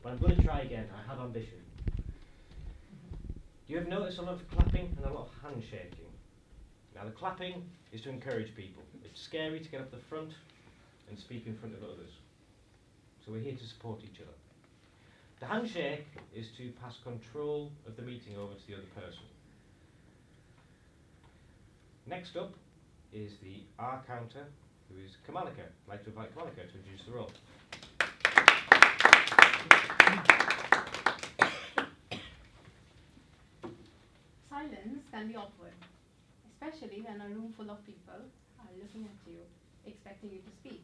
but I'm going to try again. I have ambition. You have noticed a lot of clapping and a lot of handshaking. Now the clapping is to encourage people. It's scary to get up the front and speak in front of others. So we're here to support each other. The handshake is to pass control of the meeting over to the other person. Next up is the R counter, who is Kamalika. I'd like to invite Kamalika to introduce the role. Silence can be awkward, especially when a room full of people are looking at you, expecting you to speak.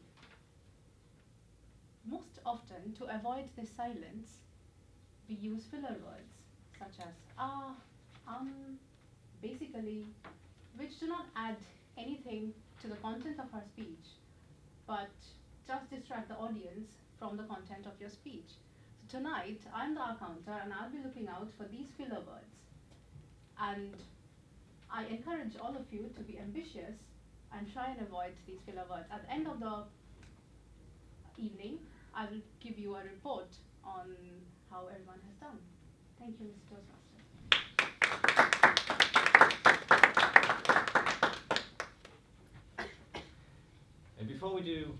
Most often, to avoid this silence, we use filler words such as basically, which do not add anything to the content of our speech, but just distract the audience from the content of your speech. So tonight, I'm the R counter and I'll be looking out for these filler words. And I encourage all of you to be ambitious and try and avoid these filler words. At the end of the evening, I will give you a report on how everyone has done. Thank you, Mr. Toastmaster. And before we do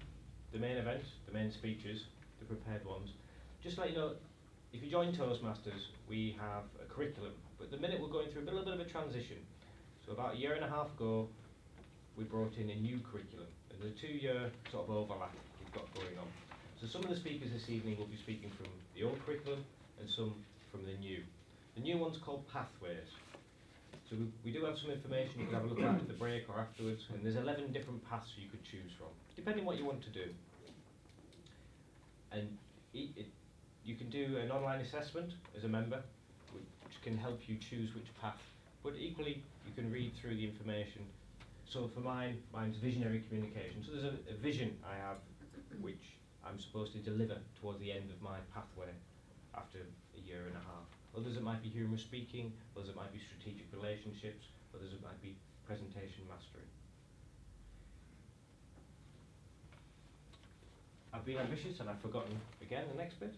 the main event, the main speeches, the prepared ones, just to let you know, if you join Toastmasters, we have a curriculum. But at the minute we're going through a little bit of a transition. So about a year and a half ago, we brought in a new curriculum. And there's a 2-year sort of overlap we've got going on. So some of the speakers this evening will be speaking from the old curriculum and some from the new. The new one's called Pathways. So we do have some information you can have a look at the break or afterwards, and there's 11 different paths you could choose from, depending what you want to do. And you can do an online assessment as a member, which can help you choose which path. But equally, you can read through the information. So for mine's visionary communication. So there's a vision I have, which I'm supposed to deliver towards the end of my pathway after a year and a half. Others it might be humorous speaking, others it might be strategic relationships, others it might be presentation mastery. I've been ambitious and I've forgotten again the next bit.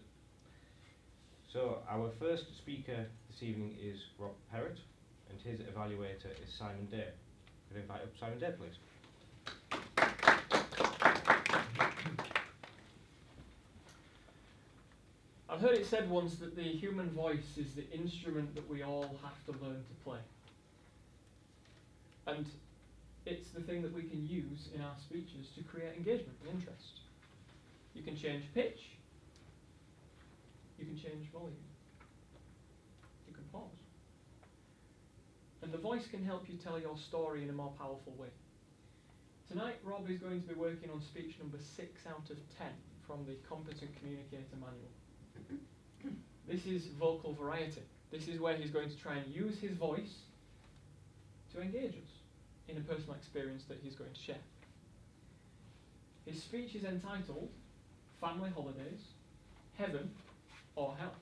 So our first speaker this evening is Rob Perrett, and his evaluator is Simon Day. Could I invite up Simon Day, please? I've heard it said once that the human voice is the instrument that we all have to learn to play. And it's the thing that we can use in our speeches to create engagement and interest. You can change pitch. You can change volume. You can pause. And the voice can help you tell your story in a more powerful way. Tonight, Rob is going to be working on speech number 6 out of 10 from the Competent Communicator Manual. This is vocal variety. This is where he's going to try and use his voice to engage us in a personal experience that he's going to share. His speech is entitled Family Holidays, Heaven or Hell.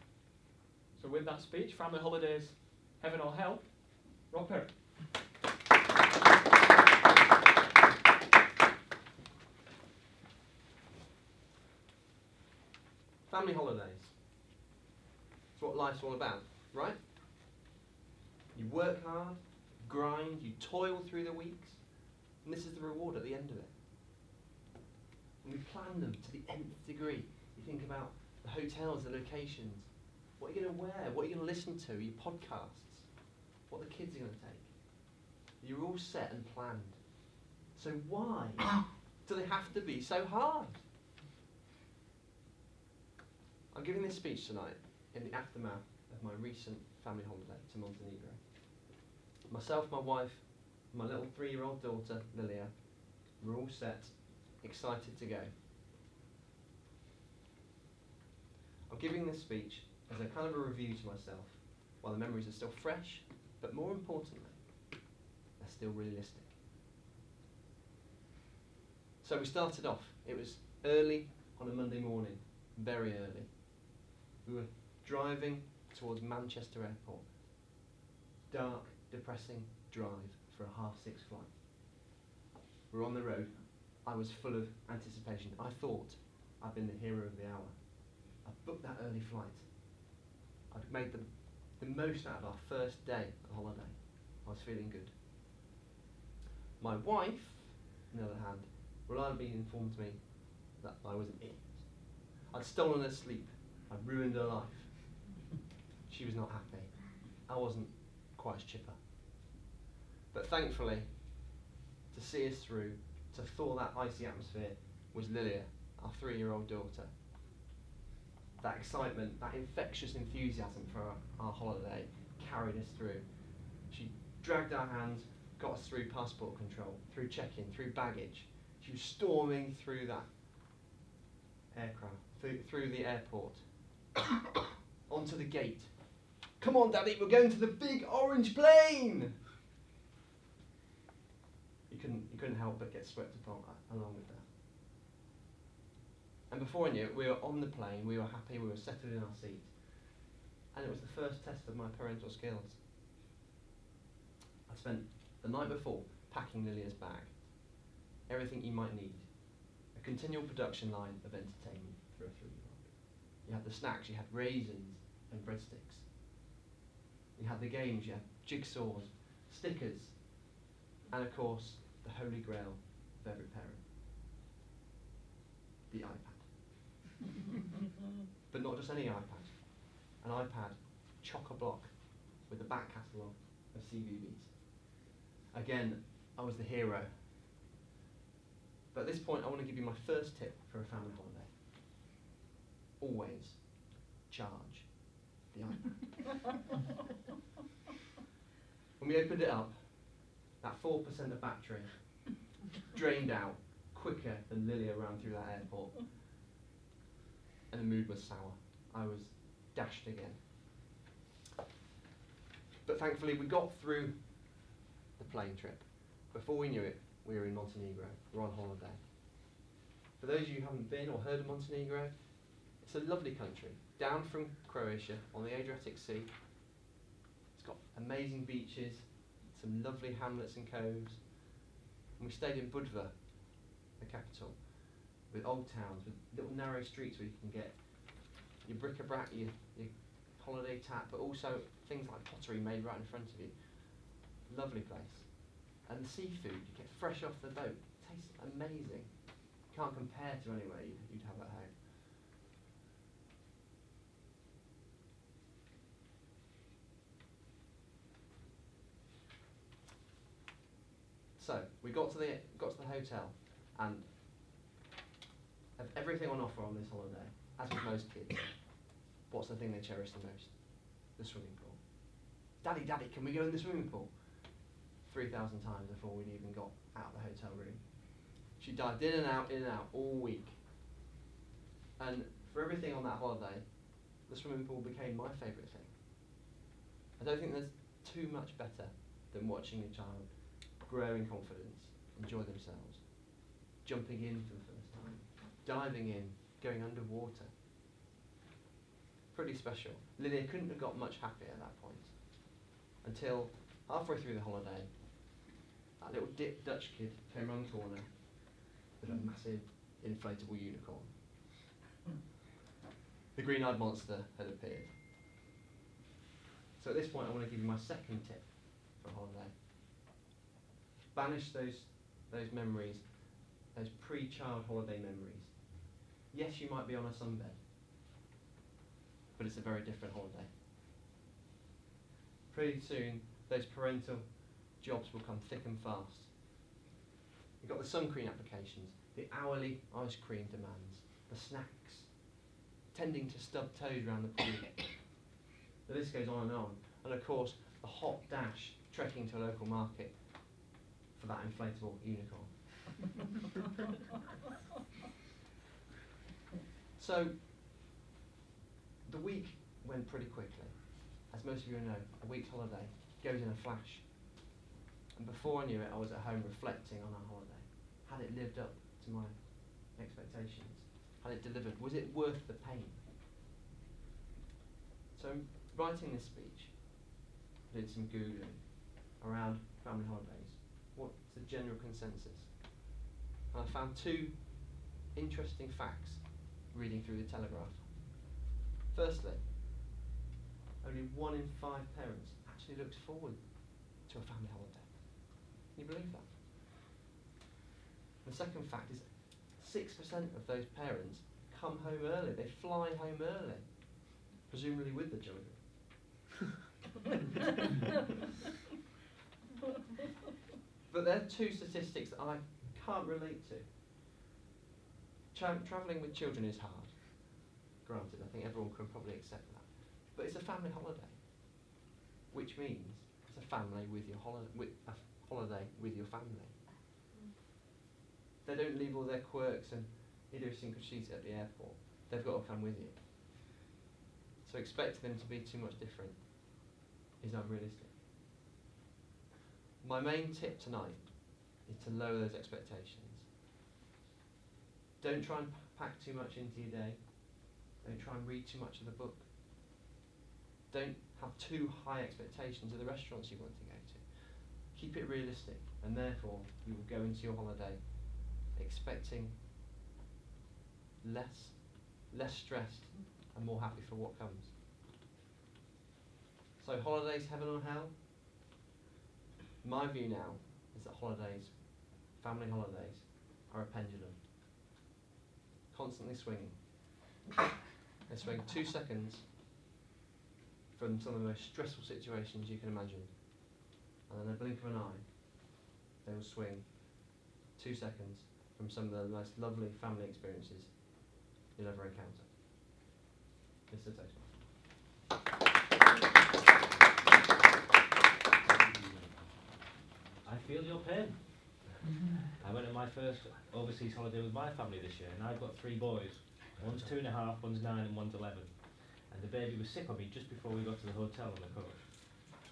So with that speech, Family Holidays, Heaven or Hell, Rob Perrett. Family holidays. It's what life's all about, right? You work hard, grind, you toil through the weeks, and this is the reward at the end of it. And we plan them to the nth degree. You think about the hotels, the locations, what you're going to wear, what you're going to listen to, your podcasts, what the kids are going to take. You're all set and planned. So why do they have to be so hard? I'm giving this speech tonight in the aftermath of my recent family holiday to Montenegro. Myself, my wife, my little 3-year-old daughter, Lilia, we're all set, excited to go. I'm giving this speech as a kind of a review to myself, while the memories are still fresh, but more importantly, they're still realistic. So we started off. It was early on a Monday morning, very early. We were driving towards Manchester Airport. Dark, depressing drive for a 6:30 flight. We're on the road. I was full of anticipation. I thought I'd been the hero of the hour. I booked that early flight. I'd made the most out of our first day of holiday. I was feeling good. My wife, on the other hand, reliably informed me that I was an idiot. I'd stolen her sleep. I'd ruined her life. She was not happy. I wasn't quite as chipper. But thankfully, to see us through, to thaw that icy atmosphere, was Lilia, our 3-year-old daughter. That excitement, that infectious enthusiasm for our holiday carried us through. She dragged our hands, got us through passport control, through check-in, through baggage. She was storming through that aircraft, through the airport, onto the gate. Come on, Daddy, we're going to the big orange plane! You couldn't help but get swept along with that. And before I knew it, we were on the plane, we were happy, we were settled in our seat. And it was the first test of my parental skills. I spent the night before packing Lilia's bag. Everything you might need. A continual production line of entertainment for a 3-year-old. You had the snacks, you had raisins and breadsticks. You had the games, you had jigsaws, stickers, and of course, the holy grail of every parent. The iPad. But not just any iPad. An iPad chock-a-block with a back catalogue of CVBs. Again, I was the hero. But at this point, I want to give you my first tip for a family holiday. Always charge the iPad. When we opened it up, that 4% of battery drained out quicker than Lilia ran through that airport. And the mood was sour. I was dashed again. But thankfully we got through the plane trip. Before we knew it, we were in Montenegro. We're on holiday. For those of you who haven't been or heard of Montenegro, it's a lovely country, down from Croatia on the Adriatic Sea. It's got amazing beaches, some lovely hamlets and coves. And we stayed in Budva, the capital, with old towns, with little narrow streets where you can get your bric-a-brac, your holiday tap, but also things like pottery made right in front of you. Lovely place. And the seafood you get fresh off the boat. Tastes amazing. Can't compare to anywhere you'd have at home. So we got to the hotel, and of everything on offer on this holiday, as with most kids, what's the thing they cherish the most? The swimming pool. Daddy, Daddy, can we go in the swimming pool? 3,000 times before we'd even got out of the hotel room. She dived in and out all week. And for everything on that holiday, the swimming pool became my favourite thing. I don't think there's too much better than watching a child grow in confidence, enjoy themselves, jumping in for the first time, diving in, going underwater. Pretty special. Lilia couldn't have got much happier at that point, until halfway through the holiday, that little Dutch kid came round the corner with a massive inflatable unicorn. The green-eyed monster had appeared. So at this point I want to give you my second tip for holiday. Banish those memories, those pre-child holiday memories. Yes, you might be on a sunbed, but it's a very different holiday. Pretty soon, those parental jobs will come thick and fast. You've got the sun cream applications, the hourly ice cream demands, the snacks, tending to stub toes around the pool. The list goes on, and of course, the hot dash trekking to a local market for that inflatable unicorn. So, the week went pretty quickly. As most of you know, a week's holiday goes in a flash. And before I knew it, I was at home reflecting on our holiday. Had it lived up to my expectations? Had it delivered? Was it worth the pain? So, writing this speech, I did some Googling around family holidays. What's the general consensus? And I found two interesting facts reading through the Telegraph. Firstly, only 1 in 5 parents actually looks forward to a family holiday. Can you believe that? The second fact is 6% of those parents come home early. They fly home early, presumably with the children. But there are 2 statistics that I can't relate to. Travelling with children is hard. Granted, I think everyone can probably accept that. But it's a family holiday, which means it's a family with your holiday with your family. They don't leave all their quirks and idiosyncrasies at the airport. They've got to come with you. So expecting them to be too much different is unrealistic. My main tip tonight is to lower those expectations. Don't try and pack too much into your day. Don't try and read too much of the book. Don't have too high expectations of the restaurants you want to go to. Keep it realistic, and therefore you will go into your holiday expecting less stressed and more happy for what comes. So holidays, heaven or hell? My view now is that holidays, family holidays, are a pendulum. Constantly swinging. They swing 2 seconds from some of the most stressful situations you can imagine. And in a blink of an eye, they will swing 2 seconds from some of the most lovely family experiences you'll ever encounter. Mr. Toastmaster. I feel your pain. I went on my first overseas holiday with my family this year, and I've got 3 boys. One's 2.5, one's 9, and one's 11. And the baby was sick on me just before we got to the hotel on the coach.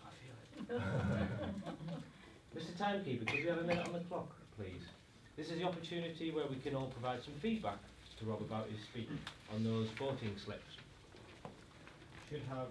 I feel it. Mr. Timekeeper, could we have a minute on the clock, please? This is the opportunity where we can all provide some feedback to Rob about his speech on those voting slips. Should have